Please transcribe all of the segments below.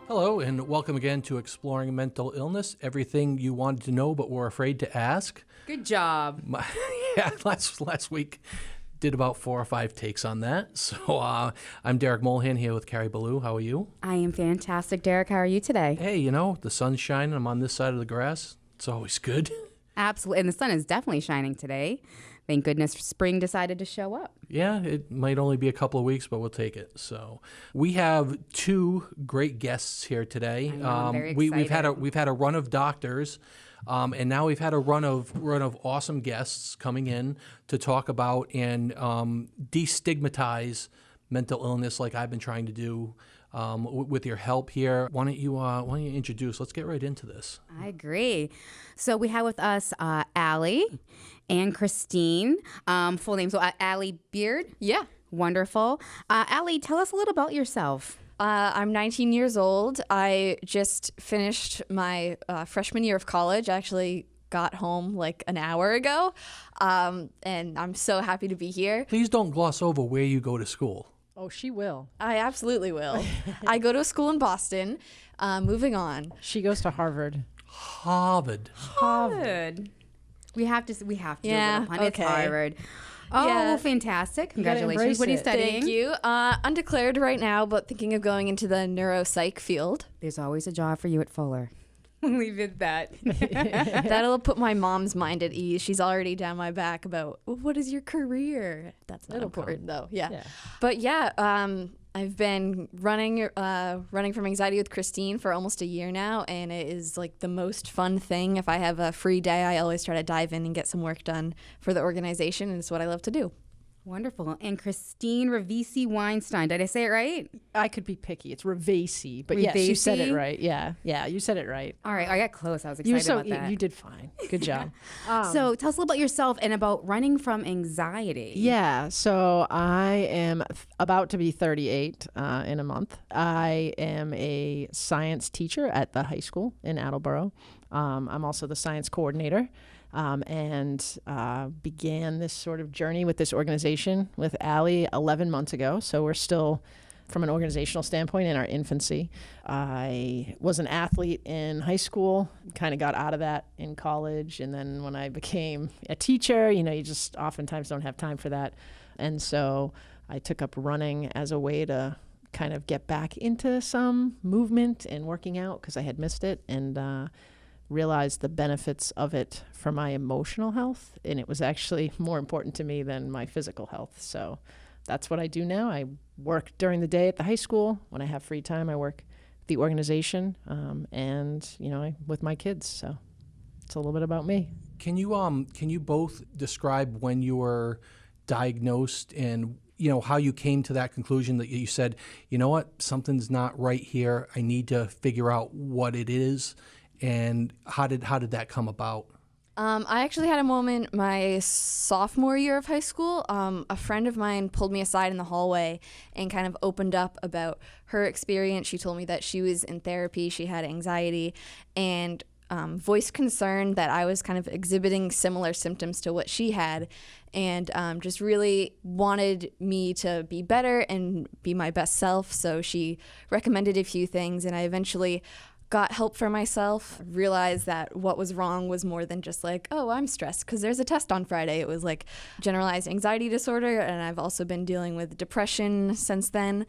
Hello, and welcome again to Exploring Mental Illness. Everything you wanted to know but were afraid to ask. Good job. Last week did about 4 or 5 takes on that. So I'm Derek Mulhan here with Carrie Ballou. How are you? I am fantastic, Derek. How are you today? Hey, the sun's shining. I'm on this side of the grass. It's always good. Absolutely. And the sun is definitely shining today. Thank goodness spring decided to show up. Yeah, it might only be a couple of weeks, but we'll take it. So we have 2 great guests here today. I know, I'm very excited. We've had a run of doctors, and now we've had a run of awesome guests coming in to talk about and destigmatize mental illness, like I've been trying to do with your help here. Why don't you introduce? Let's get right into this. I agree. So we have with us Allie and Christine. Full name. So Allie Beard. Yeah. Wonderful. Allie, tell us a little about yourself. I'm 19 years old. I just finished my freshman year of college. I actually got home like an hour ago, and I'm so happy to be here. Please don't gloss over where you go to school. Oh, she will. I absolutely will. I go to a school in Boston. Moving on. She goes to Harvard. Harvard. Good. We have to do a little pun. Okay. It's Harvard. Oh, Yeah. Fantastic. gotta Congratulations. embrace What are you it. studying? Thank you. Undeclared right now, but thinking of going into the neuropsych field. There's always a job for you at Fuller. Leave it at that. That'll put my mom's mind at ease. She's already down my back about, well, what is your career? That's not It'll important though. Yeah. Yeah. But yeah, I've been running from anxiety with Christine for almost a year now, and it is like the most fun thing. If I have a free day, I always try to dive in and get some work done for the organization, and it's what I love to do. Wonderful. And Christine Ravesi-Weinstein. Did I say it right? I could be picky. It's Ravesi, but yes, you said it Ravesi? right. Yeah, you said it right. All right. I got close. I was You excited were about that. you did fine. Good job. So tell us a little about yourself and about running from anxiety. Yeah, so I am about to be 38 in a month. I am a science teacher at the high school in Attleboro. I'm also the science coordinator. And began this sort of journey with this organization with Allie 11 months ago. So we're still, from an organizational standpoint, in our infancy. I was an athlete in high school, kind of got out of that in college. And then when I became a teacher, you just oftentimes don't have time for that. And so I took up running as a way to kind of get back into some movement and working out because I had missed it. And realized the benefits of it for my emotional health, and it was actually more important to me than my physical health. So that's what I do now. I work during the day at the high school. When I have free time, I work at the organization, and with my kids. So it's a little bit about me. Can you both describe when you were diagnosed and how you came to that conclusion that you said, you know what, something's not right here. I need to figure out what it is. And how did that come about? I actually had a moment my sophomore year of high school. A friend of mine pulled me aside in the hallway and kind of opened up about her experience. She told me that she was in therapy, she had anxiety, and voiced concern that I was kind of exhibiting similar symptoms to what she had, and just really wanted me to be better and be my best self. So she recommended a few things, and I eventually got help for myself, realized that what was wrong was more than just like, oh, I'm stressed because there's a test on Friday. It was like generalized anxiety disorder, and I've also been dealing with depression since then.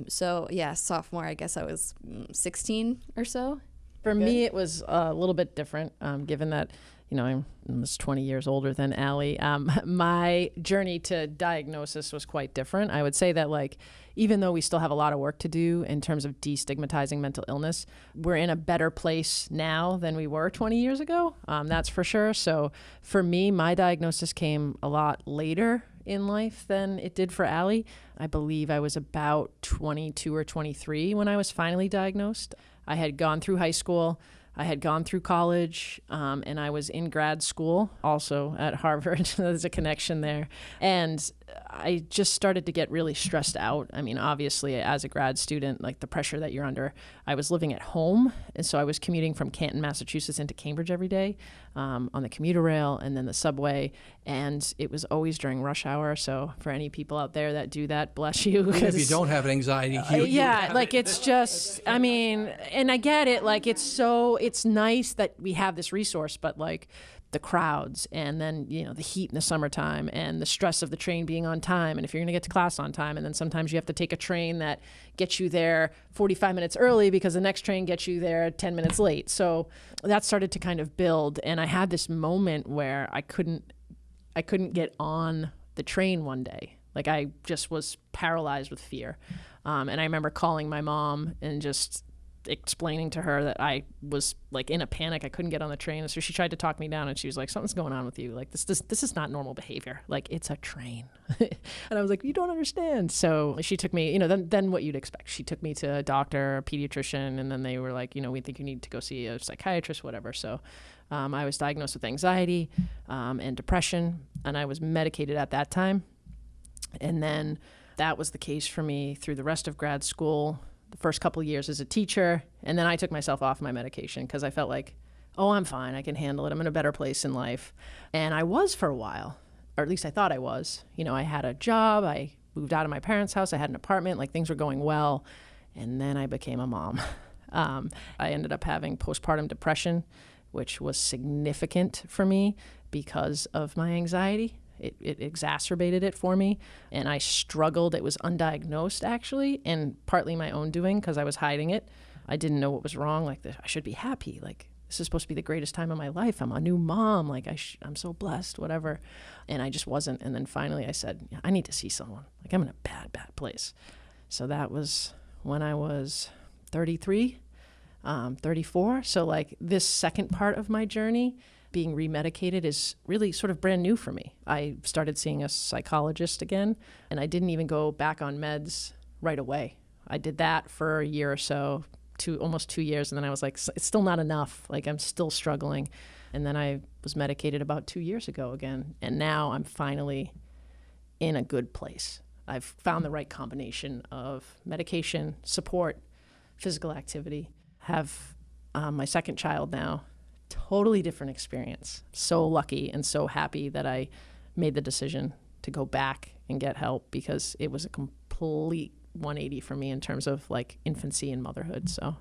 So yeah, sophomore, I guess I was 16 or so. For me, it was a little bit different, given that I'm almost 20 years older than Allie. My journey to diagnosis was quite different. I would say that even though we still have a lot of work to do in terms of destigmatizing mental illness, we're in a better place now than we were 20 years ago. That's for sure. So for me, my diagnosis came a lot later in life than it did for Allie. I believe I was about 22 or 23 when I was finally diagnosed. I had gone through high school. I had gone through college, and I was in grad school also at Harvard. There's a connection there. And I just started to get really stressed out. I mean, obviously, as a grad student, like the pressure that you're under, I was living at home. And so I was commuting from Canton, Massachusetts into Cambridge every day on the commuter rail and then the subway. And it was always during rush hour. So for any people out there that do that, bless you. Even if you don't have anxiety, Yeah, like it's just, I mean, and I get it. Like it's nice that we have this resource, but like the crowds and then, you know, the heat in the summertime and the stress of the train being on time. And if you're going to get to class on time, and then sometimes you have to take a train that gets you there 45 minutes early because the next train gets you there 10 minutes late. So that started to kind of build. And I had this moment where I couldn't get on the train one day. Like I just was paralyzed with fear. And I remember calling my mom and just explaining to her that I was like in a panic. I couldn't get on the train. And so she tried to talk me down and she was like, something's going on with you. Like this is not normal behavior. Like it's a train. And I was like, you don't understand. So she took me, you know, then what you'd expect. She took me to a doctor, a pediatrician, and then they were like, you know, we think you need to go see a psychiatrist, whatever. So I was diagnosed with anxiety and depression, and I was medicated at that time. And then that was the case for me through the rest of grad school, the first couple of years as a teacher. And then I took myself off my medication because I felt like, oh, I'm fine. I can handle it. I'm in a better place in life. And I was for a while, or at least I thought I was. You know, I had a job. I moved out of my parents' house. I had an apartment. Like things were going well. And then I became a mom. I ended up having postpartum depression, which was significant for me because of my anxiety. It exacerbated it for me, and I struggled. It was undiagnosed, actually, and partly my own doing because I was hiding it. I didn't know what was wrong. Like, I should be happy. Like, this is supposed to be the greatest time of my life. I'm a new mom. Like, I'm so blessed, whatever. And I just wasn't. And then finally I said, I need to see someone. Like, I'm in a bad, bad place. So that was when I was 33, 34. So, like, this second part of my journey, being remedicated, is really sort of brand new for me. I started seeing a psychologist again, and I didn't even go back on meds right away. I did that for a year or so, almost 2 years, and then I was like, it's still not enough. Like, I'm still struggling. And then I was medicated about 2 years ago again, and now I'm finally in a good place. I've found the right combination of medication, support, physical activity. Have my second child now. Totally different experience. So lucky and so happy that I made the decision to go back and get help, because it was a complete 180 for me in terms of like infancy and motherhood. So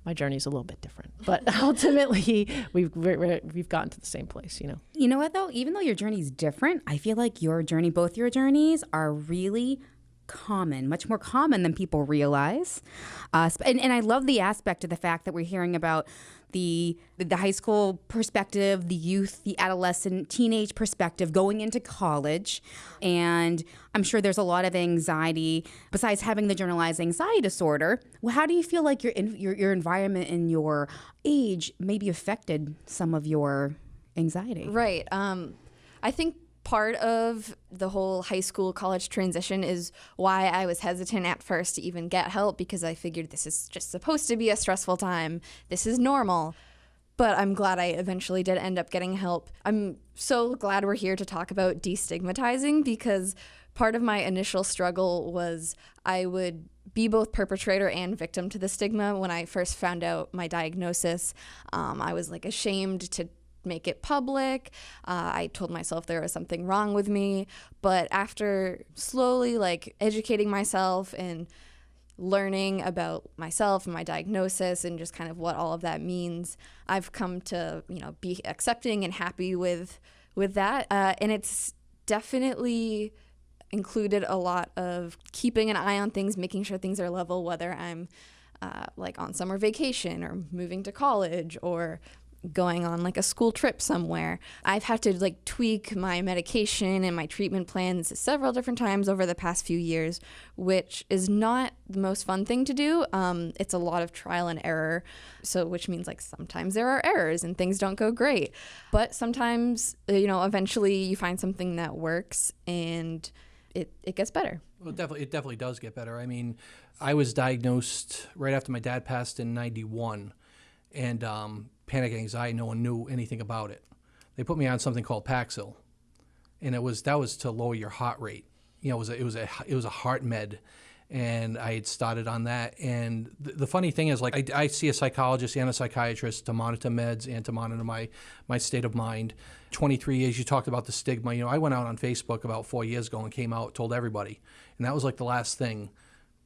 my journey's a little bit different, but ultimately we've gotten to the same place, you know. You know what though? Even though your journey's different, I feel like both your journeys are really common, much more common than people realize. And I love the aspect of the fact that we're hearing about the high school perspective, the youth, the adolescent, teenage perspective going into college. And I'm sure there's a lot of anxiety besides having the generalized anxiety disorder. Well, how do you feel like your environment and your age maybe affected some of your anxiety? Right. I think part of the whole high school college transition is why I was hesitant at first to even get help, because I figured this is just supposed to be a stressful time. This is normal. But I'm glad I eventually did end up getting help. I'm so glad we're here to talk about destigmatizing, because part of my initial struggle was I would be both perpetrator and victim to the stigma. When I first found out my diagnosis, I was like ashamed to make it public. I told myself there was something wrong with me. But after slowly like educating myself and learning about myself and my diagnosis and just kind of what all of that means, I've come to, you know, be accepting and happy with that. And it's definitely included a lot of keeping an eye on things, making sure things are level, whether I'm like on summer vacation or moving to college or going on like a school trip somewhere. I've had to like tweak my medication and my treatment plans several different times over the past few years, which is not the most fun thing to do. It's a lot of trial and error. So which means like sometimes there are errors and things don't go great. But sometimes, you know, eventually you find something that works and it gets better. Well, it definitely does get better. I mean, I was diagnosed right after my dad passed in 91, and panic anxiety, no one knew anything about it. They put me on something called Paxil, and that was to lower your heart rate. You know, it was a heart med, and I had started on that. And the funny thing is, like, I see a psychologist and a psychiatrist to monitor meds and to monitor my state of mind. 23 years, you talked about the stigma. You know, I went out on Facebook about 4 years ago and came out, told everybody. And that was like the last thing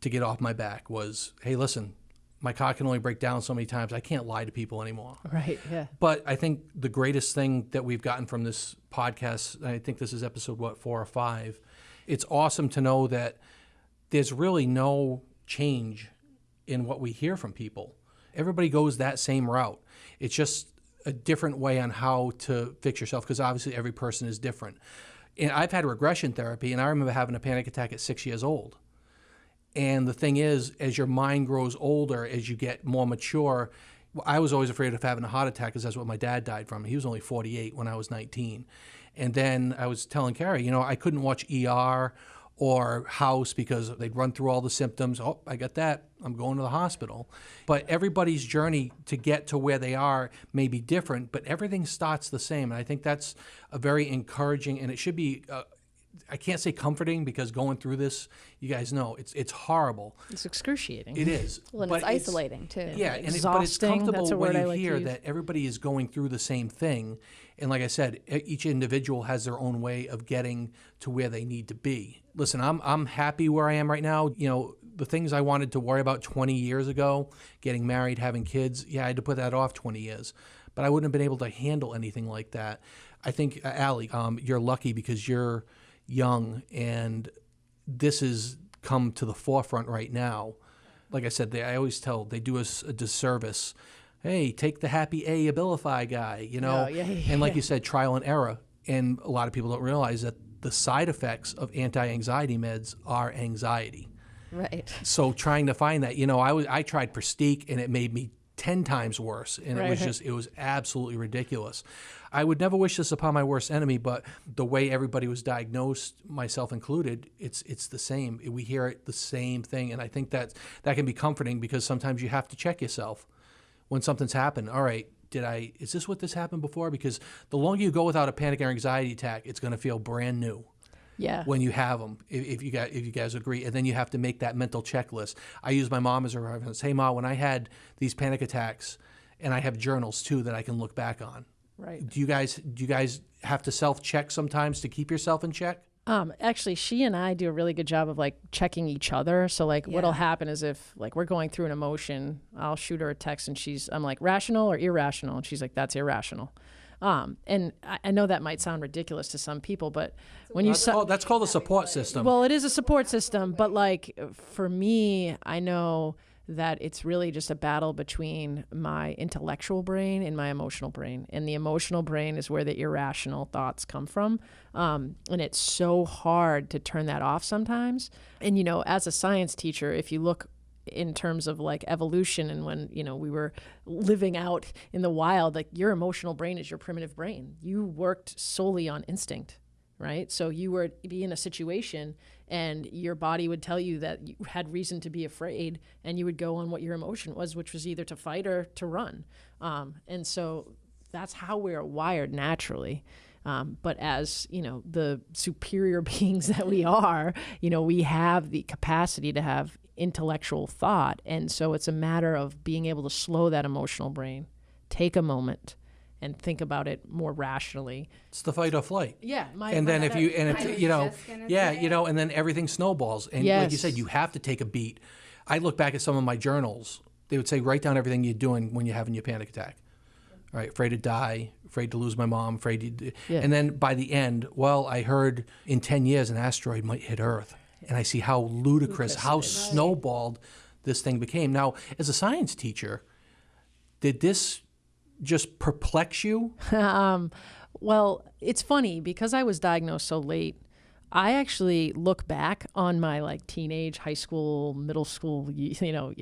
to get off my back was, hey, listen, my car can only break down so many times. I can't lie to people anymore. Right, yeah. But I think the greatest thing that we've gotten from this podcast, I think this is episode, 4 or 5, it's awesome to know that there's really no change in what we hear from people. Everybody goes that same route. It's just a different way on how to fix yourself, because obviously every person is different. And I've had regression therapy, and I remember having a panic attack at 6 years old. And the thing is, as your mind grows older, as you get more mature, I was always afraid of having a heart attack because that's what my dad died from. He was only 48 when I was 19. And then I was telling Carrie, you know, I couldn't watch ER or House because they'd run through all the symptoms. Oh, I got that. I'm going to the hospital. But everybody's journey to get to where they are may be different, but everything starts the same. And I think that's a very encouraging, and it should be I can't say comforting, because going through this, you guys know, it's horrible. It's excruciating. It is. Well, and but it's isolating too. Yeah, but it's Exhausting, comfortable that's a word when I you like to hear use. that everybody is going through the same thing. And like I said, each individual has their own way of getting to where they need to be. Listen, I'm happy where I am right now. You know, the things I wanted to worry about 20 years ago, getting married, having kids, yeah, I had to put that off 20 years. But I wouldn't have been able to handle anything like that. I think, Allie, you're lucky because you're young, and this has come to the forefront right now. Like I said, I always tell, they do us a disservice. Hey, take the happy Abilify guy, you know? And like you said, trial and error. And a lot of people don't realize that the side effects of anti-anxiety meds are anxiety. Right. So trying to find that, you know, I tried Prestique, and it made me 10 times worse. And it was absolutely ridiculous. I would never wish this upon my worst enemy, but the way everybody was diagnosed, myself included, it's the same. We hear it the same thing. And I think that can be comforting, because sometimes you have to check yourself when something's happened. All right, is this what this happened before? Because the longer you go without a panic or anxiety attack, it's going to feel brand new. Yeah. When you have them, if you guys agree, and then you have to make that mental checklist. I use my mom as a reference. Hey, Ma, when I had these panic attacks, and I have journals too that I can look back on. Right. Do you guys have to self-check sometimes to keep yourself in check? Actually, she and I do a really good job of like checking each other. So like what'll happen is if like we're going through an emotion, I'll shoot her a text and I'm like, rational or irrational? And she's like, that's irrational. And I know that might sound ridiculous to some people, but when that's called a support system. Well, it is a support system, but like for me, I know that it's really just a battle between my intellectual brain and my emotional brain. And the emotional brain is where the irrational thoughts come from. And it's so hard to turn that off sometimes. And, you know, as a science teacher, if you look in terms of like evolution, and when, you know, we were living out in the wild, like your emotional brain is your primitive brain. You worked solely on instinct, right? So you would be in a situation and your body would tell you that you had reason to be afraid, and you would go on what your emotion was, which was either to fight or to run. And so that's how we're wired naturally. But as, you know, the superior beings that we are, you know, we have the capacity to have intellectual thought. And so it's a matter of being able to slow that emotional brain, take a moment, and think about it more rationally. It's the fight or flight. Yeah. And then and then everything snowballs. And like you said, you have to take a beat. I look back at some of my journals. They would say, write down everything you're doing when you're having your panic attack. All right, afraid to die, afraid to lose my mom, and then by the end, well, I heard in 10 years an asteroid might hit Earth. And I see how ludicrous, how snowballed this thing became. Now, as a science teacher, did this just perplex you? Well, it's funny because I was diagnosed so late. I actually look back on my like teenage, high school, middle school, you know,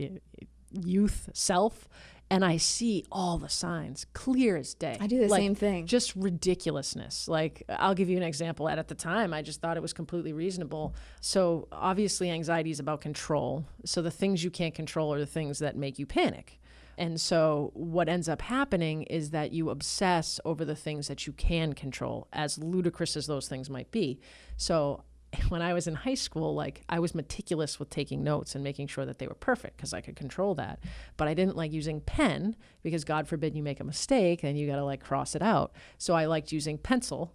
youth self, and I see all the signs clear as day. I do the same thing. Just ridiculousness. Like, I'll give you an example. At the time, I just thought it was completely reasonable. So obviously anxiety is about control. So the things you can't control are the things that make you panic. And so what ends up happening is that you obsess over the things that you can control, as ludicrous as those things might be. So when I was in high school, like, I was meticulous with taking notes and making sure that they were perfect because I could control that. But I didn't like using pen because God forbid you make a mistake and you got to like cross it out. So I liked using pencil,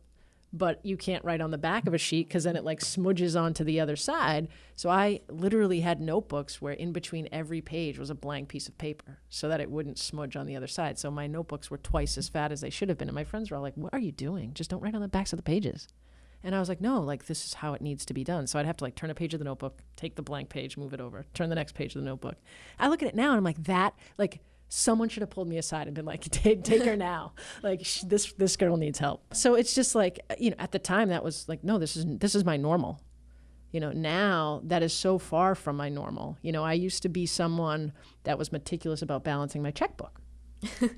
but you can't write on the back of a sheet because then it like smudges onto the other side. So I literally had notebooks where in between every page was a blank piece of paper so that it wouldn't smudge on the other side. So my notebooks were twice as fat as they should have been. And my friends were all like, what are you doing? Just don't write on the backs of the pages. And I was like, no, like, this is how it needs to be done. So I'd have to like turn a page of the notebook, take the blank page, move it over, turn the next page of the notebook. I look at it now and I'm like, that, like, someone should have pulled me aside and been like, take her now. Like, this girl needs help. So it's just like, you know, at the time that was like, no, this is my normal. You know, now that is so far from my normal. You know, I used to be someone that was meticulous about balancing my checkbook,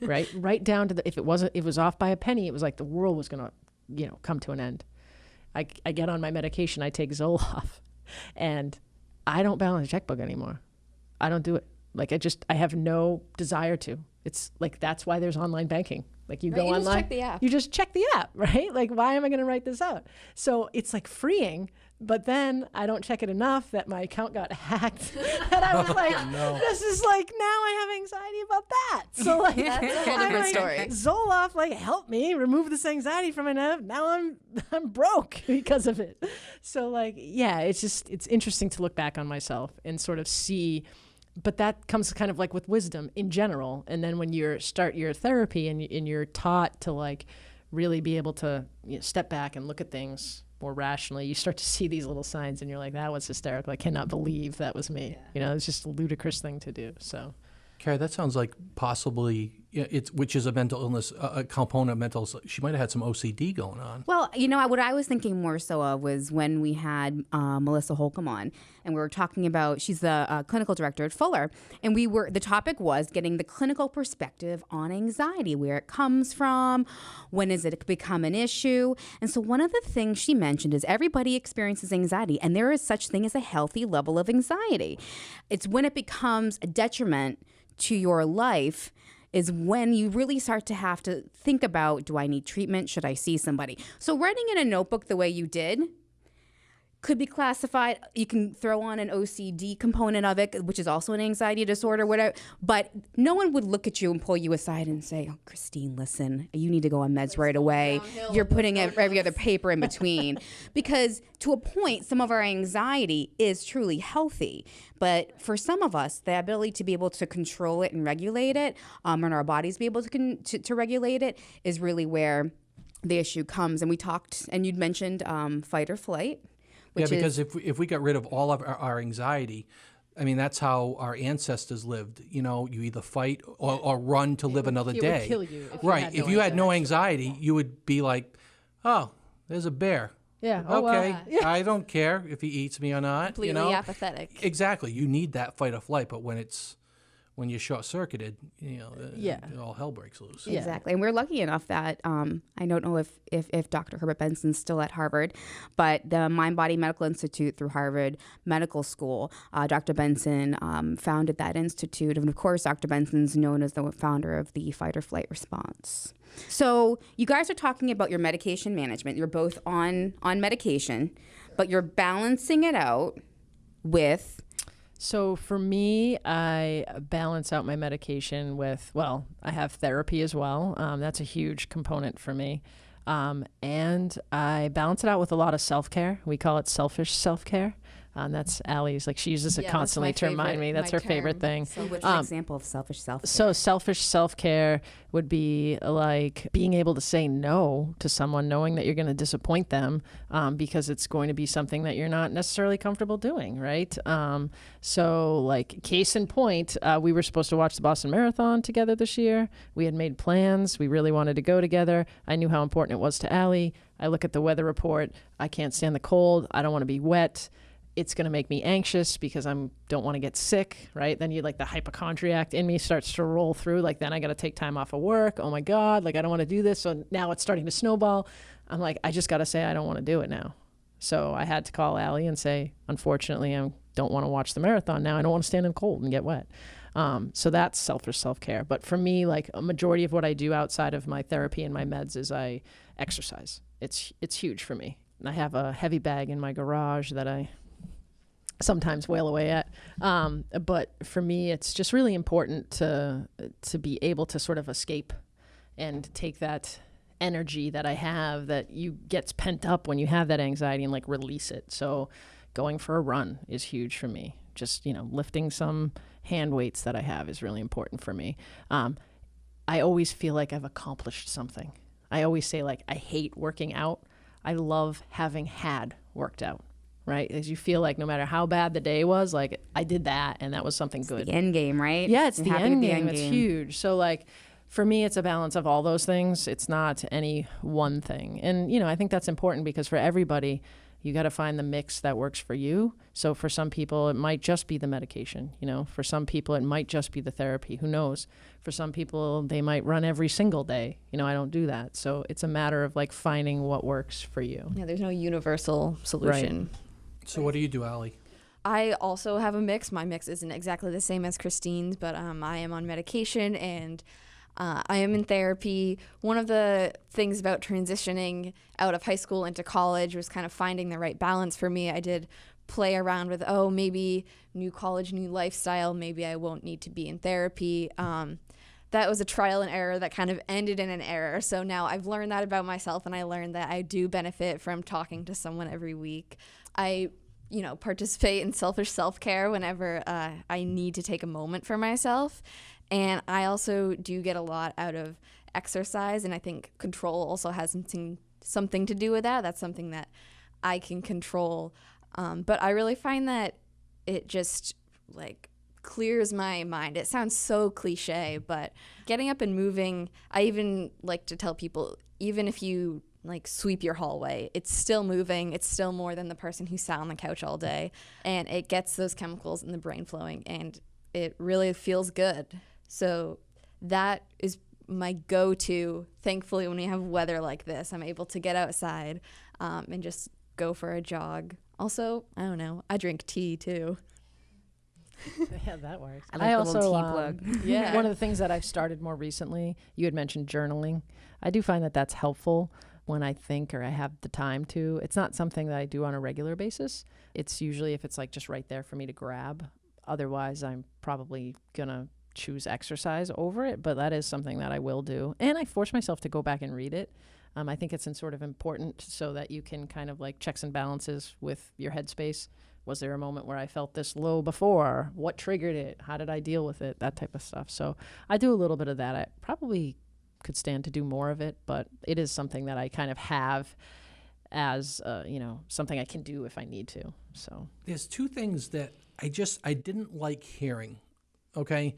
right down to if it was off by a penny, it was like the world was going to, you know, come to an end. I get on my medication, I take Zoloft, and I don't balance a checkbook anymore. I don't do it. Like, I have no desire to. It's like, that's why there's online banking. Like, you go online. Just check the app. You just check the app, right? Like, why am I going to write this out? So it's like freeing, but then I don't check it enough that my account got hacked. And I was like, This is like, now I have anxiety about that. So like, That's a whole different story. Zoloft, like, help me remove this anxiety from my life. Now I'm broke because of it. So like, yeah, it's interesting to look back on myself and sort of see. But that comes kind of like with wisdom in general. And then when you start your therapy and you're taught to like really be able to, you know, step back and look at things more rationally, you start to see these little signs and you're like, that was hysterical. I cannot believe that was me. Yeah. You know, it's just a ludicrous thing to do. So, Carrie, that sounds like possibly which is a mental illness, a component of mental. She might have had some OCD going on. Well, you know, what I was thinking more so of was when we had Melissa Holcomb on, and we were talking about, she's the clinical director at Fuller, and the topic was getting the clinical perspective on anxiety, where it comes from, when does it become an issue, and so one of the things she mentioned is everybody experiences anxiety, and there is such thing as a healthy level of anxiety. It's when it becomes a detriment to your life is when you really start to have to think about, do I need treatment? Should I see somebody? So writing in a notebook the way you did could be classified. You can throw on an OCD component of it, which is also an anxiety disorder, whatever. But no one would look at you and pull you aside and say, oh, Christine, listen, you need to go on meds right away. You're putting every other paper in between. Because to a point, some of our anxiety is truly healthy. But for some of us, the ability to be able to control it and regulate it, and our bodies be able to regulate it, is really where the issue comes. And we talked, and you'd mentioned fight or flight. Yeah, because if we got rid of all of our anxiety, I mean, that's how our ancestors lived. You know, you either fight or run to live another day. It would kill you. If you had no anxiety, you would be like, oh, there's a bear. Yeah. Okay. Yeah. I don't care if he eats me or not. Completely apathetic. Exactly. You need that fight or flight, but when you're short-circuited, you know, all hell breaks loose. Yeah. Exactly. And we're lucky enough that I don't know if Dr. Herbert Benson's still at Harvard, but the Mind Body Medical Institute through Harvard Medical School, Dr. Benson founded that institute. And of course, Dr. Benson's known as the founder of the fight or flight response. So you guys are talking about your medication management. You're both on medication, but you're balancing it out with... So for me, I balance out my medication with, well, I have therapy as well. That's a huge component for me. And I balance it out with a lot of self-care. We call it selfish self-care. That's Allie's, like, she uses it constantly to remind me. That's her favorite thing. So what's an example of selfish self-care? So selfish self-care would be like being able to say no to someone, knowing that you're going to disappoint them because it's going to be something that you're not necessarily comfortable doing, right? So like, case in point, we were supposed to watch the Boston Marathon together this year. We had made plans. We really wanted to go together. I knew how important it was to Allie. I look at the weather report. I can't stand the cold. I don't want to be wet. It's going to make me anxious because don't want to get sick, right? Then the hypochondriac in me starts to roll through. Like, then I got to take time off of work. Oh my God, like, I don't want to do this. So now it's starting to snowball. I'm like, I just got to say I don't want to do it now. So I had to call Allie and say, unfortunately, I don't want to watch the marathon now. I don't want to stand in cold and get wet. So that's self-care. But for me, like a majority of what I do outside of my therapy and my meds is I exercise. It's huge for me. And I have a heavy bag in my garage that I sometimes wail away at. But for me, it's just really important to be able to sort of escape and take that energy that I have that gets pent up when you have that anxiety and like release it. So going for a run is huge for me. Just, lifting some hand weights that I have is really important for me. I always feel like I've accomplished something. I always say like, I hate working out. I love having had worked out, right? As you feel like no matter how bad the day was, like I did that and that was something good. The end game, right? Yeah, it's You're the happy end with game. It's huge. So like for me, it's a balance of all those things. It's not any one thing. And, I think that's important because for everybody, you got to find the mix that works for you. So for some people, it might just be the medication. For some people, it might just be the therapy. Who knows? For some people, they might run every single day. I don't do that. So it's a matter of like finding what works for you. Yeah, there's no universal solution. Right. So what do you do, Allie? I also have a mix. My mix isn't exactly the same as Christine's, but I am on medication and I am in therapy. One of the things about transitioning out of high school into college was kind of finding the right balance for me. I did play around with, maybe new college, new lifestyle, maybe I won't need to be in therapy. That was a trial and error that kind of ended in an error. So now I've learned that about myself, and I learned that I do benefit from talking to someone every week. I participate in selfish self-care whenever I need to take a moment for myself. And I also do get a lot out of exercise, and I think control also has something to do with that. That's something that I can control. But I really find that it just like clears my mind. It sounds so cliche, but getting up and moving, I even like to tell people, even if you like sweep your hallway, it's still moving. It's still more than the person who sat on the couch all day, and it gets those chemicals in the brain flowing, and it really feels good. So that is my go-to. Thankfully, when we have weather like this, I'm able to get outside and just go for a jog. Also, I don't know, I drink tea too. Yeah, that works. I like the little tea plug. Yeah. One of the things that I've started more recently, you had mentioned journaling. I do find that that's helpful when I think or I have the time to. It's not something that I do on a regular basis. It's usually if it's like just right there for me to grab. Otherwise, I'm probably going to choose exercise over it, but that is something that I will do. And I force myself to go back and read it. I think it's sort of important so that you can kind of like checks and balances with your headspace. Was there a moment where I felt this low before? What triggered it? How did I deal with it? That type of stuff. So I do a little bit of that. I probably could stand to do more of it, but it is something that I kind of have as, something I can do if I need to. So There's two things that I didn't like hearing, okay?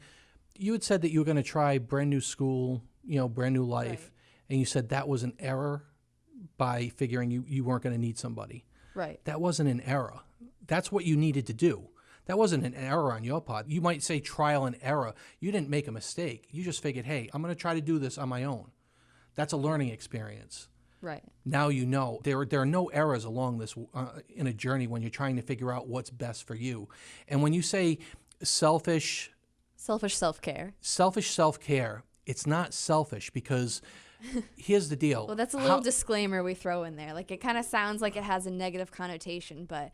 You had said that you were going to try brand new school, brand new life, right. And you said that was an error by figuring you weren't going to need somebody. Right. That wasn't an error. That's what you needed to do. That wasn't an error on your part. You might say trial and error. You didn't make a mistake. You just figured, hey, I'm going to try to do this on my own. That's a learning experience. Right. Now you know. There are no errors along this in a journey when you're trying to figure out what's best for you. And when you say selfish self-care, it's not selfish because here's the deal. Well, that's a little disclaimer we throw in there. Like it kind of sounds like it has a negative connotation, but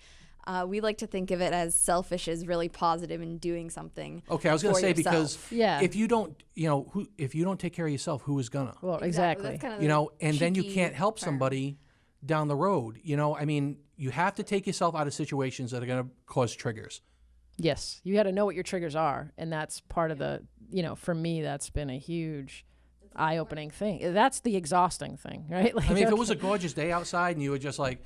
we like to think of it as selfish is really positive in doing something. Okay, I was going to say yourself. Because if you don't, if you don't take care of yourself, who is gonna? Well, exactly. That's kind of and then you can't help somebody down the road. You have to take yourself out of situations that are going to cause triggers. Yes, you got to know what your triggers are, and that's part of the. For me, that's been a huge eye-opening thing. That's the exhausting thing, right? Like, if it was a gorgeous day outside and you were just like,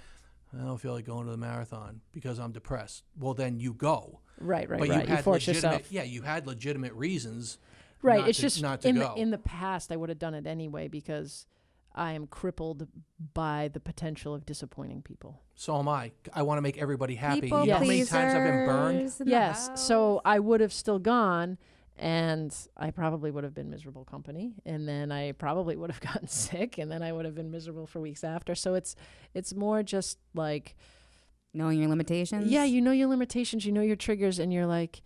I don't feel like going to the marathon because I'm depressed. Well, then you go. Right. But you force yourself. Yeah, you had legitimate reasons. Right. Not It's to, just not to go. In the past, I would have done it anyway because I am crippled by the potential of disappointing people. So am I. I want to make everybody happy. People You know how many times I've been burned? Yes. So I would have still gone. And I probably would have been miserable company, and then I probably would have gotten sick, and then I would have been miserable for weeks after. So it's more just like knowing your limitations. Yeah, you know your limitations, you know your triggers, and you're like,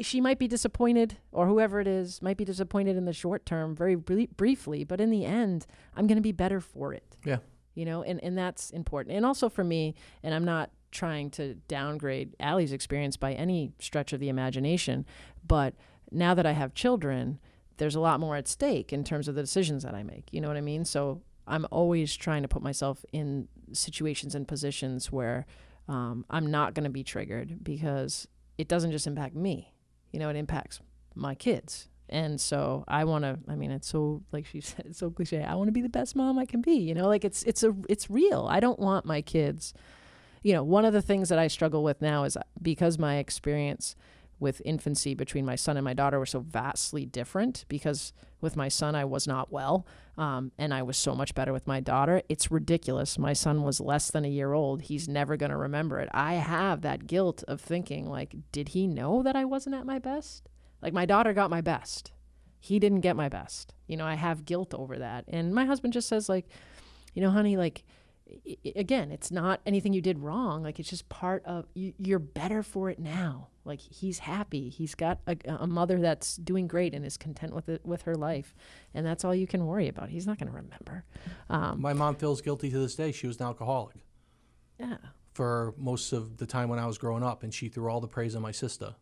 she might be disappointed, or whoever it is might be disappointed in the short term, very briefly, but in the end, I'm going to be better for it. Yeah. And that's important. And also for me, and I'm not trying to downgrade Allie's experience by any stretch of the imagination, but now that I have children, there's a lot more at stake in terms of the decisions that I make. You know what I mean? So I'm always trying to put myself in situations and positions where I'm not going to be triggered, because it doesn't just impact me. It impacts my kids. And so I want to, it's so, like she said, it's so cliche. I want to be the best mom I can be, it's real. I don't want my kids, one of the things that I struggle with now is because my experience with infancy between my son and my daughter were so vastly different, because with my son, I was not well. And I was so much better with my daughter. It's ridiculous. My son was less than a year old. He's never going to remember it. I have that guilt of thinking, like, did he know that I wasn't at my best? Like, my daughter got my best. He didn't get my best. I have guilt over that. And my husband just says, like, honey, like, again, it's not anything you did wrong. Like, it's just part of, you're better for it now. Like, he's happy. He's got a mother that's doing great and is content with her life. And that's all you can worry about. He's not going to remember. My mom feels guilty to this day. She was an alcoholic. Yeah. For most of the time when I was growing up, and she threw all the praise on my sister,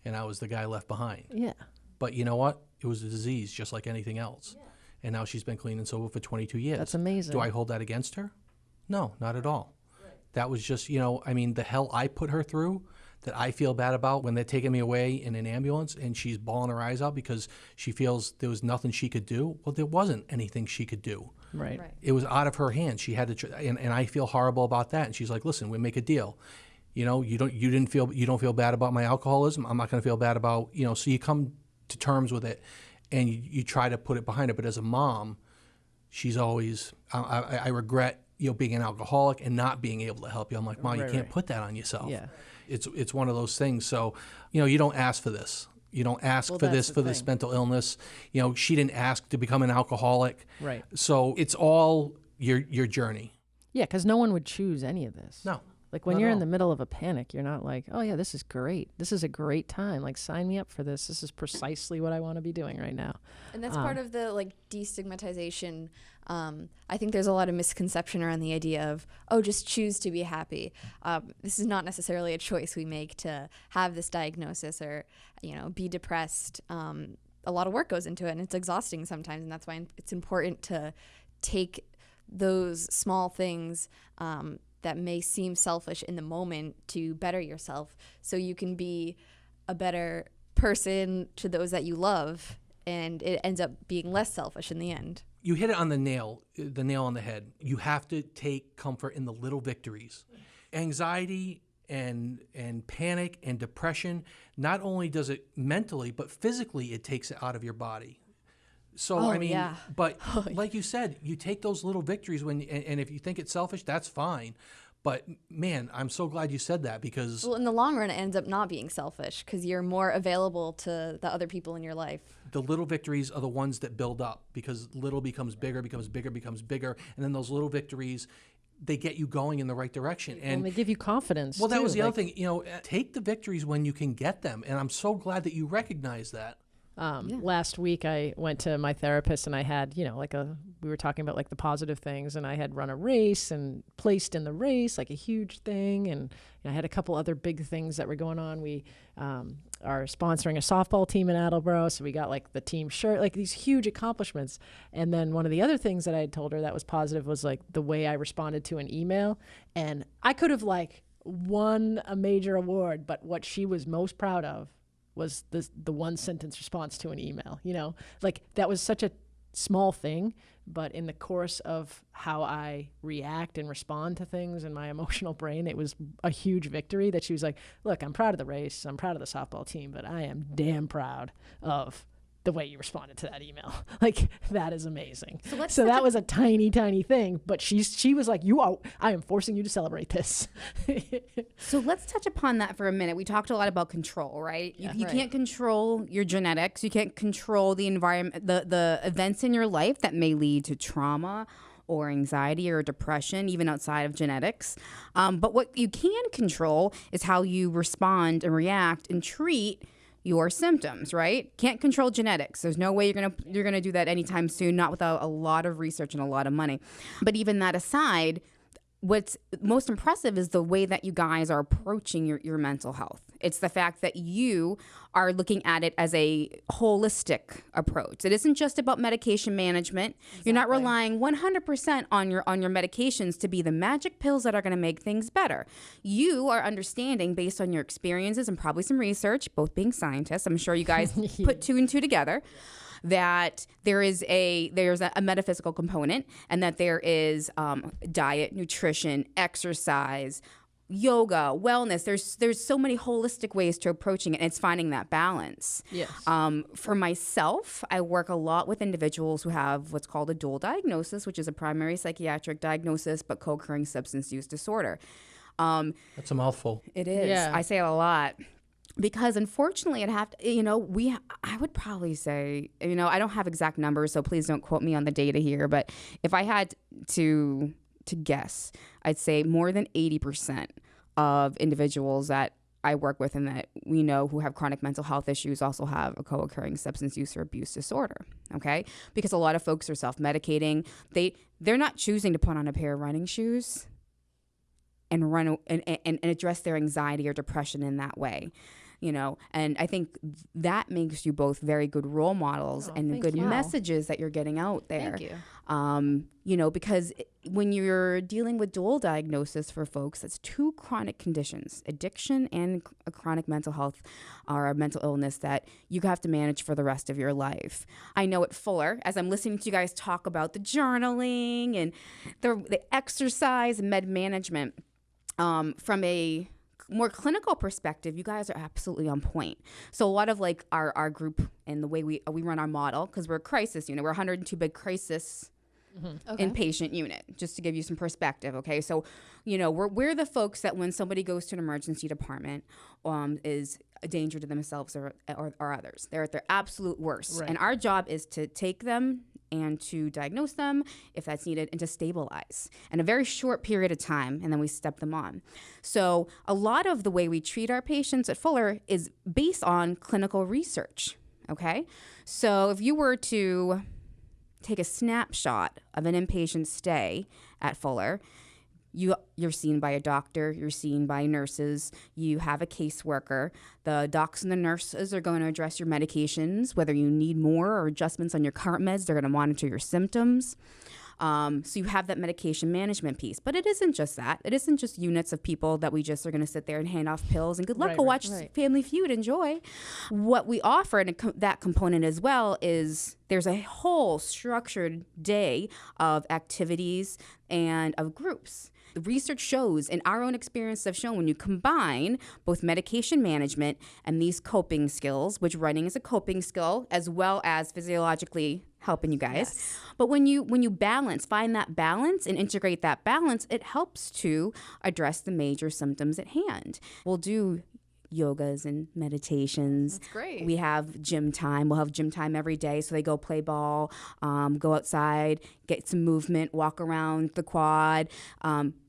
and I was the guy left behind. Yeah. But you know what? It was a disease just like anything else. Yeah. And now she's been clean and sober for 22 years. That's amazing. Do I hold that against her? No, not at all. Right. That was just, the hell I put her through that I feel bad about when they're taking me away in an ambulance and she's bawling her eyes out because she feels there was nothing she could do. Well, there wasn't anything she could do. Right. It was out of her hands. She had to, and I feel horrible about that. And she's like, listen, we make a deal. You don't feel bad about my alcoholism. I'm not going to feel bad about, so you come to terms with it and you try to put it behind her. But as a mom, she's always, I regret, being an alcoholic and not being able to help you. I'm like, Mom, you can't put that on yourself. Yeah. It's one of those things. So, you don't ask for this. You don't ask for this mental illness. She didn't ask to become an alcoholic. Right. So it's all your journey. Yeah, because no one would choose any of this. No. Like when you're in the middle of a panic, you're not like, oh yeah, this is great. This is a great time. Like, sign me up for this. This is precisely what I want to be doing right now. And that's part of the destigmatization. I think there's a lot of misconception around the idea of, just choose to be happy. This is not necessarily a choice we make to have this diagnosis or, be depressed. A lot of work goes into it, and it's exhausting sometimes. And that's why it's important to take those small things that may seem selfish in the moment to better yourself, so you can be a better person to those that you love, and it ends up being less selfish in the end. You hit it on the nail on the head. You have to take comfort in the little victories. Anxiety and panic and depression, not only does it mentally, but physically it takes it out of your body. So, but like you said, you take those little victories and if you think it's selfish, that's fine. But man, I'm so glad you said that, because in the long run, it ends up not being selfish because you're more available to the other people in your life. The little victories are the ones that build up, because little becomes bigger, becomes bigger, becomes bigger. And then those little victories, they get you going in the right direction. And they give you confidence. Well, that was the other thing, take the victories when you can get them. And I'm so glad that you recognize that. Last week I went to my therapist and I had, we were talking about the positive things, and I had run a race and placed in the race, like a huge thing. And I had a couple other big things that were going on. We are sponsoring a softball team in Attleboro. So we got the team shirt, these huge accomplishments. And then one of the other things that I had told her that was positive was the way I responded to an email. And I could have won a major award, but what she was most proud of was the one sentence response to an email. That was such a small thing, but in the course of how I react and respond to things in my emotional brain, it was a huge victory that she was like, look, I'm proud of the race, I'm proud of the softball team, but I am damn proud of the way you responded to that email. That is amazing. So that was a tiny, tiny thing, but she was like, I am forcing you to celebrate this. So let's touch upon that for a minute. We talked a lot about control, right? You can't control your genetics. You can't control the environment, the events in your life that may lead to trauma or anxiety or depression, even outside of genetics. But what you can control is how you respond and react and treat your symptoms, right? Can't control genetics. There's no way you're gonna do that anytime soon, not without a lot of research and a lot of money. But even that aside, what's most impressive is the way that you guys are approaching your mental health. It's the fact that you are looking at it as a holistic approach. It isn't just about medication management. Exactly. You're not relying 100% on your medications to be the magic pills that are going to make things better. You are understanding, based on your experiences and probably some research, both being scientists, I'm sure you guys put two and two together, that there's a metaphysical component, and that there is diet, nutrition, exercise, yoga, wellness. There's so many holistic ways to approaching it, and it's finding that balance. Yes. For myself, I work a lot with individuals who have what's called a dual diagnosis, which is a primary psychiatric diagnosis but co-occurring substance use disorder. That's a mouthful. It is. Yeah. I say it a lot. Because unfortunately, I would probably say, I don't have exact numbers, so please don't quote me on the data here. But if I had to guess, I'd say more than 80% of individuals that I work with and that we know who have chronic mental health issues also have a co-occurring substance use or abuse disorder. Okay, because a lot of folks are self-medicating. They're not choosing to put on a pair of running shoes and run and address their anxiety or depression in that way. And I think that makes you both very good role models and good messages that you're getting out there. Thank you. Because when you're dealing with dual diagnosis for folks, that's two chronic conditions, addiction and a chronic mental health or a mental illness that you have to manage for the rest of your life. I know at Fuller, as I'm listening to you guys talk about the journaling and the exercise and med management, from a more clinical perspective, you guys are absolutely on point. So a lot of our group and the way we run our model, because we're a crisis unit, we're 102-bed crisis inpatient unit, just to give you some perspective. Okay, so we're the folks that when somebody goes to an emergency department, is a danger to themselves or others. They're at their absolute worst, and our job is to take them and to diagnose them if that's needed and to stabilize in a very short period of time, and then we step them on. So a lot of the way we treat our patients at Fuller is based on clinical research, okay? So if you were to take a snapshot of an inpatient stay at Fuller, you're seen by a doctor, you're seen by nurses, you have a caseworker. The docs and the nurses are going to address your medications, whether you need more or adjustments on your current meds. They're going to monitor your symptoms. So you have that medication management piece. But it isn't just that. It isn't just units of people that we just are going to sit there and hand off pills and good luck, go watch Family Feud, enjoy. What we offer, and that component as well, is there's a whole structured day of activities and of groups. The research shows, and our own experience have shown, when you combine both medication management and these coping skills, which running is a coping skill, as well as physiologically helping you guys. Yes. But when you find that balance and integrate that balance, it helps to address the major symptoms at hand. We'll do yogas and meditations. That's great. We have gym time. We'll have gym time every day. So they go play ball, go outside, get some movement, walk around the quad,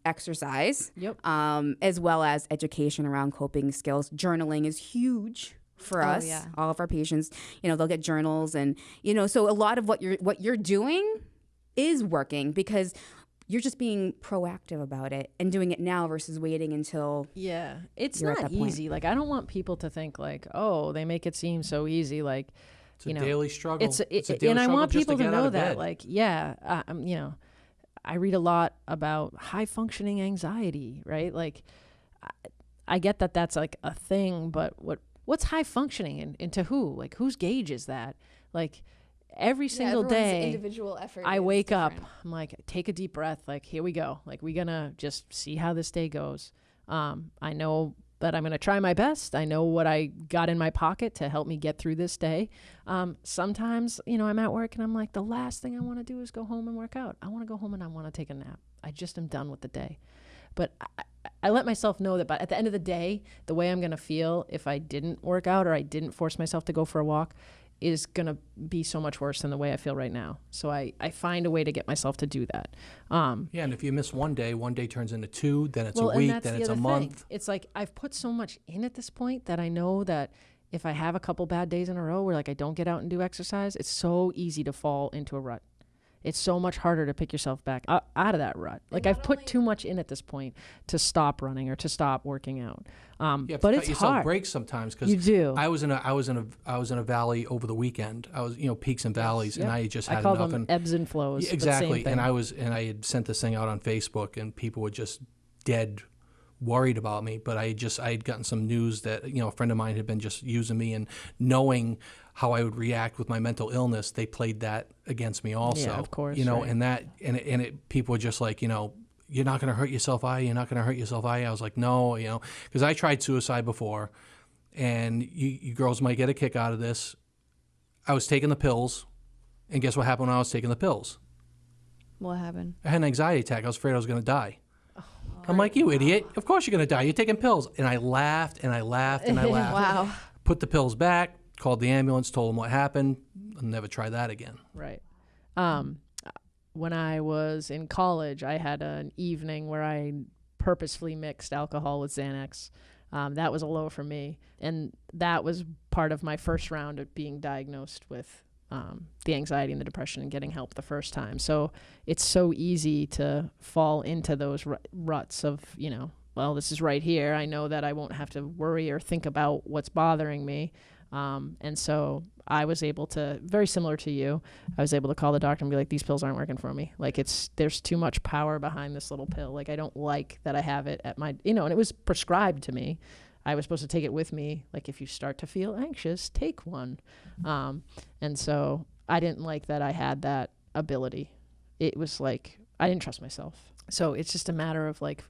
exercise, as well as education around coping skills. Journaling is huge for us. Yeah. All of our patients, they'll get journals, and so a lot of what you're doing is working because you're just being proactive about it and doing it now versus waiting until it's you're not at that point. Easy. I don't want people to think they make it seem so easy. It's a daily struggle. It's a daily struggle. And I want just people to get know out of that. bed. I read a lot about high functioning anxiety, right? I get that that's a thing, but what's high functioning and to who? Whose gauge is that? Every single day, individual effort I is wake different. up, I'm take a deep breath, here we go. We're gonna just see how this day goes. I know that I'm gonna try my best. I know what I got in my pocket to help me get through this day. Sometimes, I'm at work and I'm the last thing I wanna do is go home and work out. I wanna go home and I wanna take a nap. I just am done with the day. But I let myself know that by at the end of the day, the way I'm gonna feel if I didn't work out or I didn't force myself to go for a walk, is going to be so much worse than the way I feel right now. So I find a way to get myself to do that. Yeah, and if you miss one day turns into 2, then it's Well, a and week, that's then the it's a other month. thing. It's like I've put so much in at this point that I know that if I have a couple bad days in a row where like I don't get out and do exercise, it's so easy to fall into a rut. It's so much harder to pick yourself back out of that rut. Like I've put too much in at this point to stop running or to stop working out. You have to but cut it's yourself hard. breaks sometimes because You do. I was in a valley over the weekend. I was peaks and valleys, and Yep. I just I had call enough. them And ebbs and flows. Yeah, but same exactly. thing. And I had sent this thing out on Facebook, and people were just dead worried about me. But I had gotten some news that a friend of mine had been just using me, and knowing how I would react with my mental illness, they played that against me also. Yeah, of course, right. And people were just like, you're not going to hurt yourself, are you? You're not going to hurt yourself, are you? I was like, no, because I tried suicide before, and you girls might get a kick out of this. I was taking the pills, and guess what happened when I was taking the pills? What happened? I had an anxiety attack. I was afraid I was going to die. I'm like, you idiot. Of course you're going to die. You're taking pills. And I laughed and I laughed and I laughed. Wow. Put the pills back, called the ambulance, told them what happened. I'll never try that again. Right. When I was in college, I had an evening where I purposefully mixed alcohol with Xanax. That was a low for me. And that was part of my first round of being diagnosed with the anxiety and the depression and getting help the first time. So it's so easy to fall into those ruts of, well, this is right here. I know that I won't have to worry or think about what's bothering me. And so I was able to, very similar to you, I was able to call the doctor and be like, these pills aren't working for me. Like there's too much power behind this little pill. Like I don't like that I have it at my, and it was prescribed to me. I was supposed to take it with me. Like if you start to feel anxious, take one. And so I didn't like that I had that ability. It was like, I didn't trust myself. So it's just a matter of like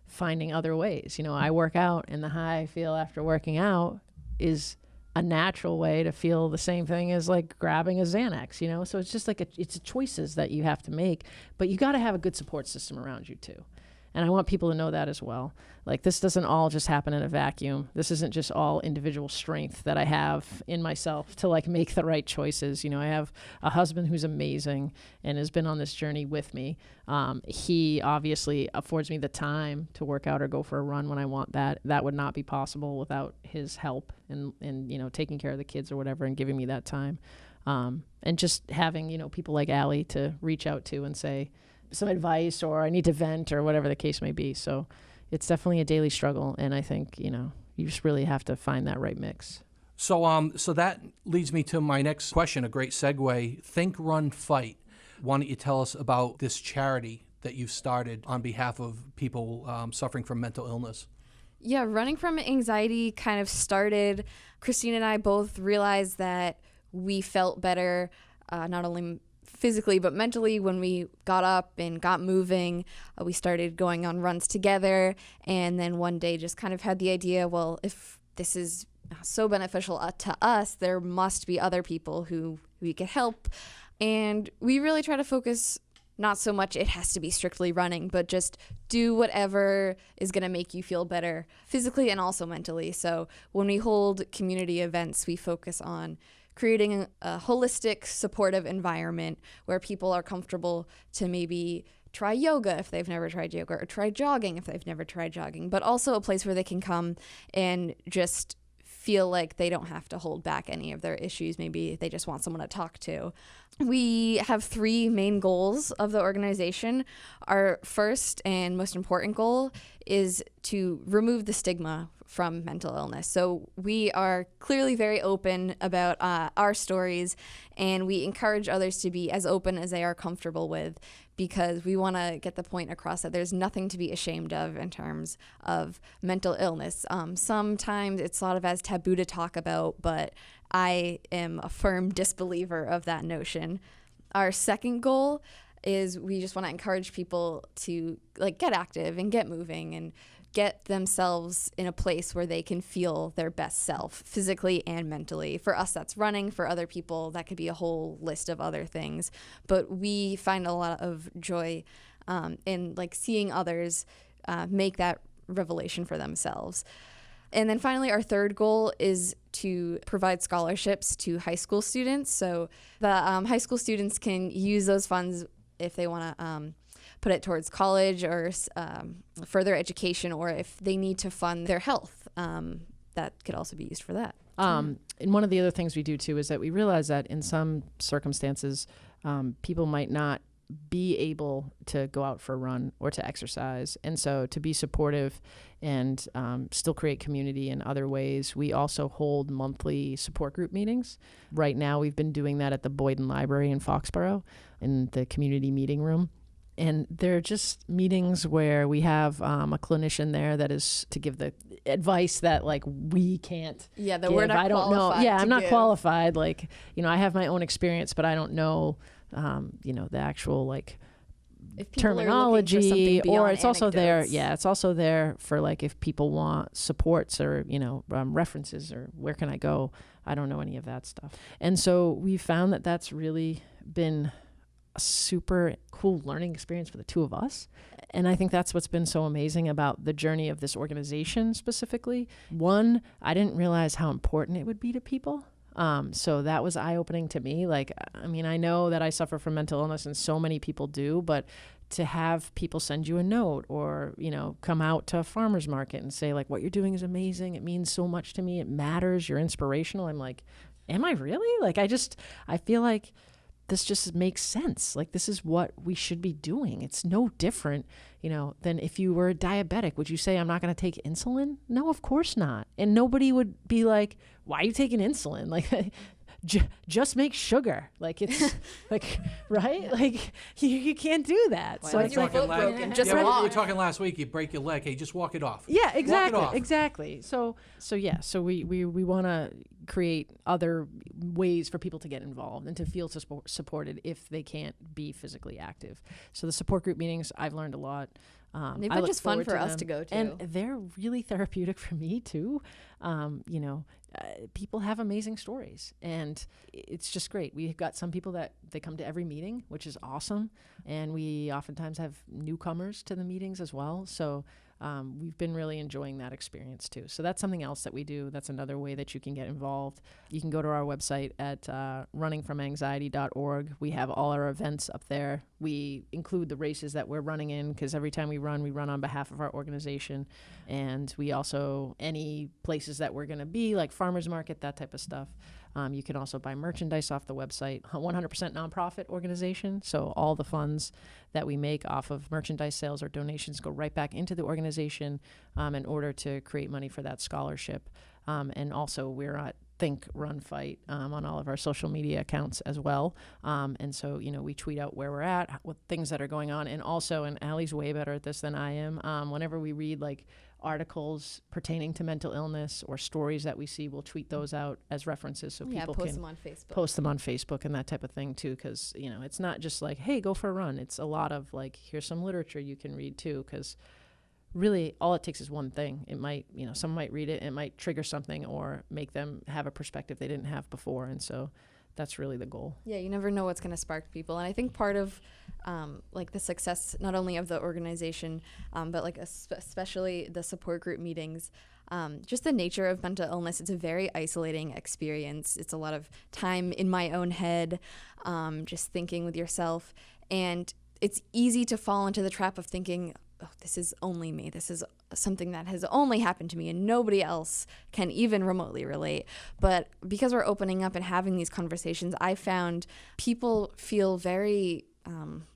finding other ways. I work out, and the high I feel after working out is a natural way to feel the same thing as like grabbing a Xanax, so it's just like it's choices that you have to make, but you got to have a good support system around you too. And I want people to know that as well. Like this doesn't all just happen in a vacuum. This isn't just all individual strength that I have in myself to like make the right choices. I have a husband who's amazing and has been on this journey with me. He obviously affords me the time to work out or go for a run when I want that. That would not be possible without his help and taking care of the kids or whatever and giving me that time. And just having, people like Allie to reach out to and say, some advice, or I need to vent, or whatever the case may be. So it's definitely a daily struggle. And I think, you just really have to find that right mix. So that leads me to my next question, a great segue. Think, Run, Fight. Why don't you tell us about this charity that you've started on behalf of people suffering from mental illness? Yeah, running from anxiety kind of started, Christine and I both realized that we felt better, not only physically but mentally when we got up and got moving. We started going on runs together, and then one day just kind of had the idea, well, if this is so beneficial to us, there must be other people who we could help. And we really try to focus not so much it has to be strictly running, but just do whatever is going to make you feel better physically and also mentally. So when we hold community events, we focus on creating a holistic, supportive environment where people are comfortable to maybe try yoga if they've never tried yoga, or try jogging if they've never tried jogging, but also a place where they can come and just feel like they don't have to hold back any of their issues. Maybe they just want someone to talk to. We have 3 main goals of the organization. Our first and most important goal is to remove the stigma from mental illness. So we are clearly very open about our stories, and we encourage others to be as open as they are comfortable with, because we want to get the point across that there's nothing to be ashamed of in terms of mental illness. Sometimes it's thought of as taboo to talk about, but I am a firm disbeliever of that notion. Our second goal is we just want to encourage people to get active and get moving and get themselves in a place where they can feel their best self physically and mentally. For us, that's running. For other people, that could be a whole list of other things. But we find a lot of joy in seeing others make that revelation for themselves. And then finally, our third goal is to provide scholarships to high school students. So the high school students can use those funds if they want to put it towards college or further education, or if they need to fund their health. That could also be used for that. And one of the other things we do too is that we realize that in some circumstances, people might not be able to go out for a run or to exercise. And so to be supportive and still create community in other ways, we also hold monthly support group meetings. Right now, we've been doing that at the Boyden Library in Foxborough in the community meeting room. And they're just meetings where we have a clinician there that is to give the advice that like we can't. Yeah, that give. we're not I don't know. qualified Yeah, to I'm not give. qualified. Like, I have my own experience, but I don't know, the actual like If people are looking for terminology, something or beyond it's also there. anecdotes. Yeah, it's also there for like if people want supports or references or where can I go. I don't know any of that stuff, and so we found that that's really been a super cool learning experience for the two of us. And I think that's what's been so amazing about the journey of this organization specifically. One, I didn't realize how important it would be to people. So that was eye-opening to me. Like, I mean, I know that I suffer from mental illness and so many people do, but to have people send you a note or, come out to a farmer's market and say like, what you're doing is amazing. It means so much to me. It matters. You're inspirational. I'm like, am I really? Like, I feel like this just makes sense. Like, this is what we should be doing. It's no different, than if you were diabetic. Would you say, I'm not going to take insulin? No, of course not. And nobody would be like, why are you taking insulin? Like, just make sugar. Like, it's like, right? Yeah. Like, you can't do that. Like, so we it's were like, talking just we walk. were talking last week. You break your leg. Hey, just walk it off. yeah, Walk it exactly. off. Exactly. So we want to create other ways for people to get involved and to feel supported if they can't be physically active. So the support group meetings, I've learned a lot. They've I been look just fun forward for us them. to go to. And they're really therapeutic for me too. People have amazing stories and it's just great. We've got some people that they come to every meeting, which is awesome. And we oftentimes have newcomers to the meetings as well. So we've been really enjoying that experience too. So that's something else that we do. That's another way that you can get involved. You can go to our website at runningfromanxiety.org. We have all our events up there. We include the races that we're running in because every time we run on behalf of our organization. And we also, any places that we're going to be, like farmers market, that type of stuff. You can also buy merchandise off the website. 100% nonprofit organization. So all the funds that we make off of merchandise sales or donations go right back into the organization in order to create money for that scholarship. And also we're at Think, Run, Fight on all of our social media accounts as well. And so, we tweet out where we're at, what things that are going on. And also, and Allie's way better at this than I am, whenever we read like articles pertaining to mental illness or stories that we see, we'll tweet those out as references so people post can them on Facebook. post them on Facebook and that type of thing too, because it's not just like, hey, go for a run. It's a lot of like, here's some literature you can read too, because really all it takes is one thing. It might, someone might read it, it might trigger something or make them have a perspective they didn't have before. And so that's really the goal. Yeah, you never know what's going to spark people. And I think part of like the success, not only of the organization, but like especially the support group meetings, just the nature of mental illness, it's a very isolating experience. It's a lot of time in my own head, just thinking with yourself. And it's easy to fall into the trap of thinking, oh, this is only me. This is something that has only happened to me and nobody else can even remotely relate. But because we're opening up and having these conversations, I found people feel very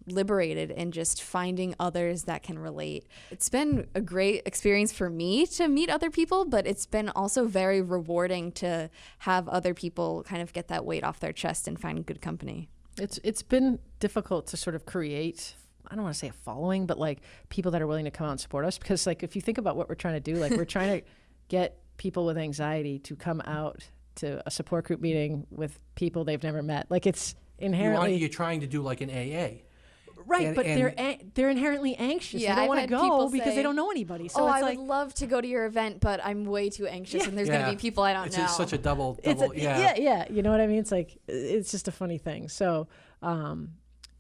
liberated in just finding others that can relate. It's been a great experience for me to meet other people, but it's been also very rewarding to have other people kind of get that weight off their chest and find good company. It's been difficult to sort of create, I don't want to say a following, but like people that are willing to come out and support us, because like if you think about what we're trying to do, like we're trying to get people with anxiety to come out to a support group meeting with people they've never met. Like it's inherently You're trying to do like an AA. right, but they're inherently anxious. Yeah, they don't I've want to had go people because say, they don't know anybody. So oh, it's I like would love to go to your event, but I'm way too anxious, and there's going to be people I don't It's know. such a double. yeah. You know what I mean? It's like, it's just a funny thing. So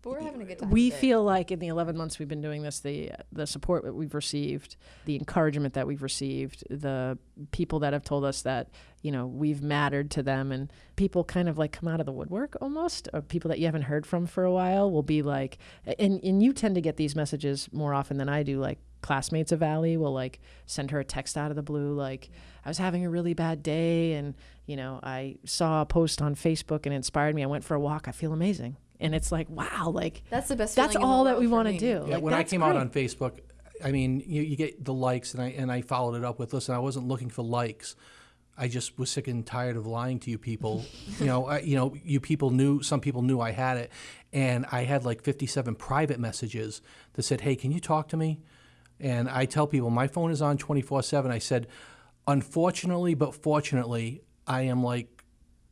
But we're having a good time. we with it. feel like in the 11 months we've been doing this, the support that we've received, the encouragement that we've received, the people that have told us that, you know, we've mattered to them, and people kind of like come out of the woodwork almost, or people that you haven't heard from for a while will be like, and you tend to get these messages more often than I do, like classmates of Allie will like send her a text out of the blue, like, I was having a really bad day, and, you know, I saw a post on Facebook and it inspired me. I went for a walk. I feel amazing. And it's like, wow, like That's the best. that's feeling in the all that world we for want to me. do. Yeah, Like, when I that's came out great. on Facebook, I mean, you get the likes, and I followed it up with, listen, I wasn't looking for likes. I just was sick and tired of lying to you people. You people knew, some people knew I had it, and I had like 57 private messages that said, hey, can you talk to me? And I tell people, my phone is on 24/7. I said, unfortunately, but fortunately, I am like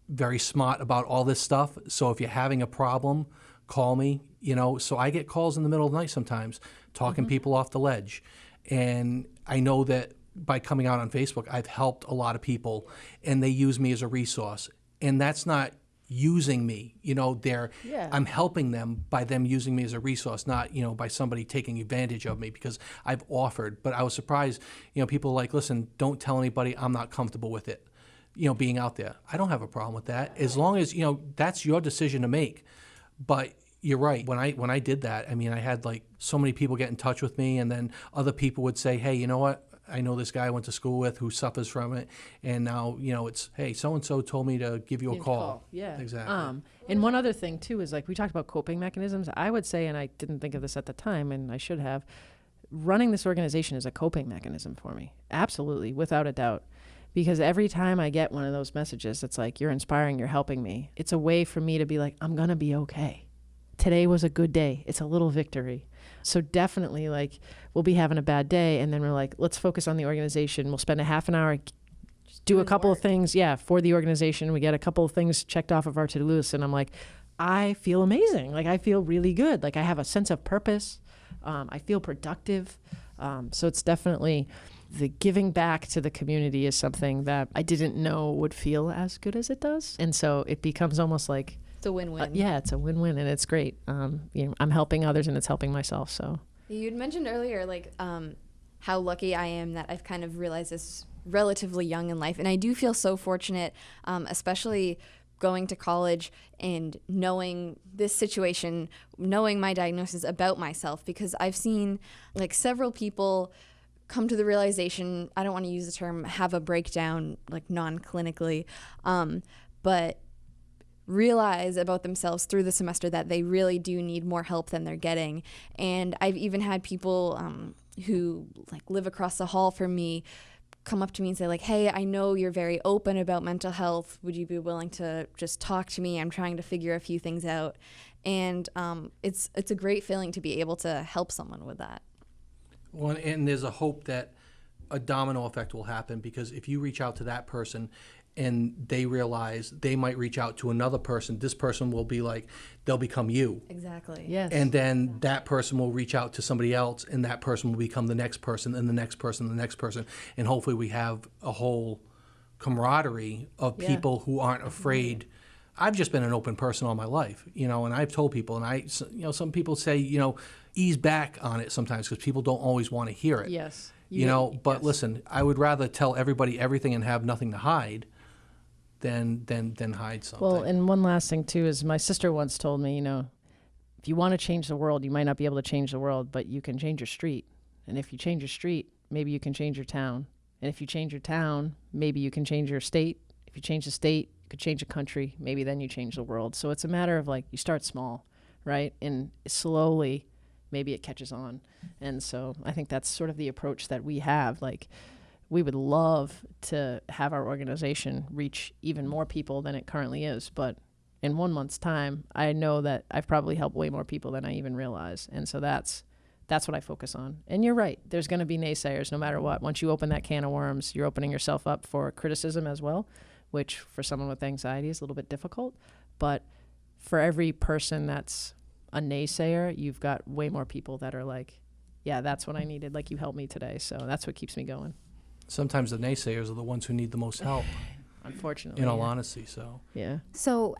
very smart about all this stuff. So if you're having a problem, call me, you know. So I get calls in the middle of the night sometimes, talking people off the ledge. And I know that by coming out on Facebook, I've helped a lot of people, and they use me as a resource. And that's not using me, you know, I'm helping them by them using me as a resource, not, you know, by somebody taking advantage of me, because I've offered. But I was surprised, you know, people are like, listen, don't tell anybody, I'm not comfortable with it, you know, being out there. I don't have a problem with that, as long as, you know, that's your decision to make. But you're right. When I did that, I mean, I had like so many people get in touch with me, and then other people would say, hey, you know what? I know this guy I went to school with who suffers from it, and now, you know, it's, hey, so-and-so told me to give you a call. Yeah. Exactly. And one other thing too is, like, we talked about coping mechanisms. I would say, and I didn't think of this at the time, and I should have, running this organization is a coping mechanism for me. Absolutely, without a doubt. Because every time I get one of those messages, it's like, you're inspiring, you're helping me. It's a way for me to be like, I'm going to be okay. Today was a good day. It's a little victory. So definitely, like, we'll be having a bad day, and then we're like, let's focus on the organization. We'll spend a half an hour, do a couple of things, for the organization. We get a couple of things checked off of our to-do list, and I'm like, I feel amazing. Like, I feel really good. Like, I have a sense of purpose. I feel productive. So it's definitely, the giving back to the community is something that I didn't know would feel as good as it does. And so it becomes almost like, It's a win-win. it's a win-win, and it's great. You know, I'm helping others, and it's helping myself. So You'd mentioned earlier, like, how lucky I am that I've kind of realized this relatively young in life. And I do feel so fortunate, especially going to college and knowing this situation, knowing my diagnosis about myself, because I've seen like several people come to the realization, I don't want to use the term have a breakdown, like non-clinically, but realize about themselves through the semester that they really do need more help than they're getting. And I've even had people who like live across the hall from me come up to me and say, like, hey, I know you're very open about mental health. Would you be willing to just talk to me? I'm trying to figure a few things out. And it's a great feeling to be able to help someone with that. Well, and there's a hope that a domino effect will happen, because if you reach out to that person and they realize, they might reach out to another person, this person will be like, they'll become you. Exactly. yes, And then that person will reach out to somebody else, and that person will become the next person, and the next person, and the next person. And hopefully we have a whole camaraderie of people who aren't afraid. I've just been an open person all my life, you know, and I've told people, and some people say, you know, ease back on it sometimes, because people don't always want to hear it. yes, You know, but listen, I would rather tell everybody everything and have nothing to hide than hide something. Well, and one last thing too is, my sister once told me, you know, if you want to change the world, you might not be able to change the world, but you can change your street. And if you change your street, maybe you can change your town. And if you change your town, maybe you can change your state. If you change the state, you could change a country. Maybe then you change the world. So it's a matter of, like, you start small, right? And slowly, maybe it catches on. And so I think that's sort of the approach that we have. Like, we would love to have our organization reach even more people than it currently is. But in 1 month's time, I know that I've probably helped way more people than I even realize. And so that's what I focus on. And you're right. There's going to be naysayers no matter what. Once you open that can of worms, you're opening yourself up for criticism as well, which for someone with anxiety is a little bit difficult. But for every person that's a naysayer, you've got way more people that are like, yeah, that's what I needed. Like, you helped me today. So that's what keeps me going. Sometimes the naysayers are the ones who need the most help, Unfortunately. in all honesty. So Yeah. So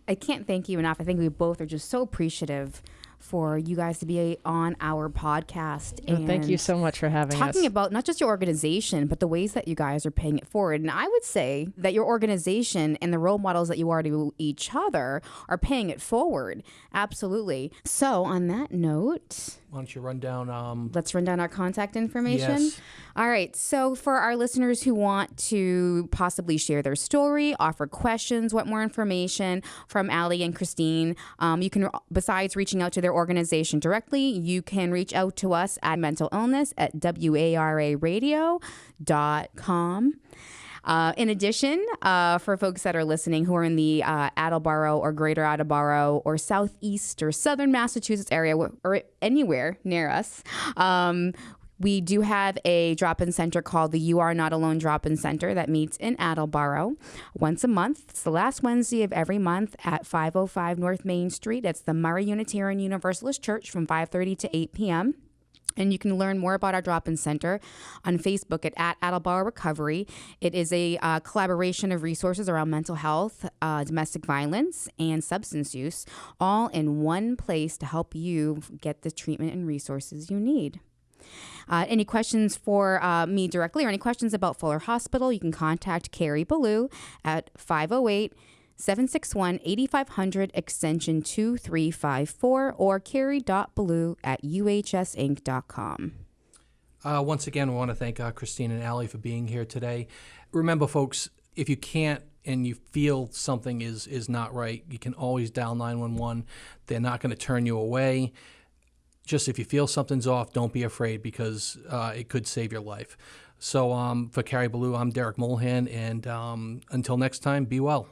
I can't thank you enough. I think we both are just so appreciative for you guys to be on our podcast. Well, thank you and so much for having us. talking about not just your organization, but the ways that you guys are paying it forward. And I would say that your organization and the role models that you are to each other are paying it forward. Absolutely. So on that note, Why don't you run down? let's run down our contact information. Yes. All right. So for our listeners who want to possibly share their story, offer questions, want more information from Allie and Christine, you can, besides reaching out to their organization directly, you can reach out to us at mental illness at wararadio.com. In addition, for folks that are listening who are in the Attleboro or Greater Attleboro or Southeast or Southern Massachusetts area or anywhere near us, we do have a drop-in center called the You Are Not Alone Drop-in Center that meets in Attleboro once a month. It's the last Wednesday of every month at 505 North Main Street. It's the Murray Unitarian Universalist Church from 5:30 to 8 p.m. And you can learn more about our drop-in center on Facebook at Attleboro Recovery. It is a collaboration of resources around mental health, domestic violence, and substance use, all in one place to help you get the treatment and resources you need. Any questions for me directly or any questions about Fuller Hospital, you can contact Carrie Ballou at 508-761-8500 extension 2354 or carrie.ballou@uhsinc.com. Once again, we want to thank Christine and Allie for being here today. Remember, folks, if you can't and you feel something is not right, you can always dial 911. They're not going to turn you away. Just if you feel something's off, don't be afraid because it could save your life. So for Carrie Ballou, I'm Derek Mulhan, and until next time, be well.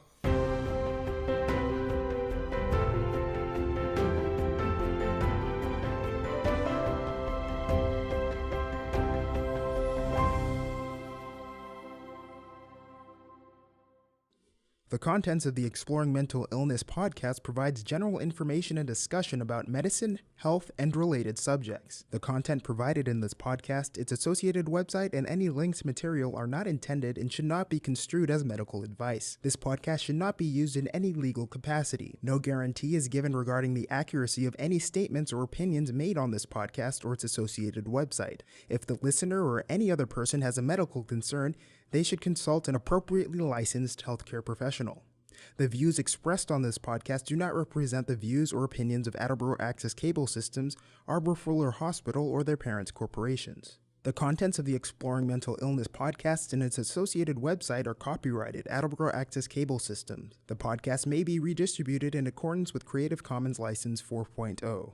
The contents of the Exploring Mental Illness podcast provides general information and discussion about medicine, health, and related subjects. The content provided in this podcast, its associated website, and any linked material are not intended and should not be construed as medical advice. This podcast should not be used in any legal capacity. No guarantee is given regarding the accuracy of any statements or opinions made on this podcast or its associated website. If the listener or any other person has a medical concern, they should consult an appropriately licensed healthcare professional. The views expressed on this podcast do not represent the views or opinions of Attleboro Access Cable Systems, Arbor Fuller Hospital, or their parent corporations. The contents of the Exploring Mental Illness podcast and its associated website are copyrighted Attleboro Access Cable Systems. The podcast may be redistributed in accordance with Creative Commons License 4.0.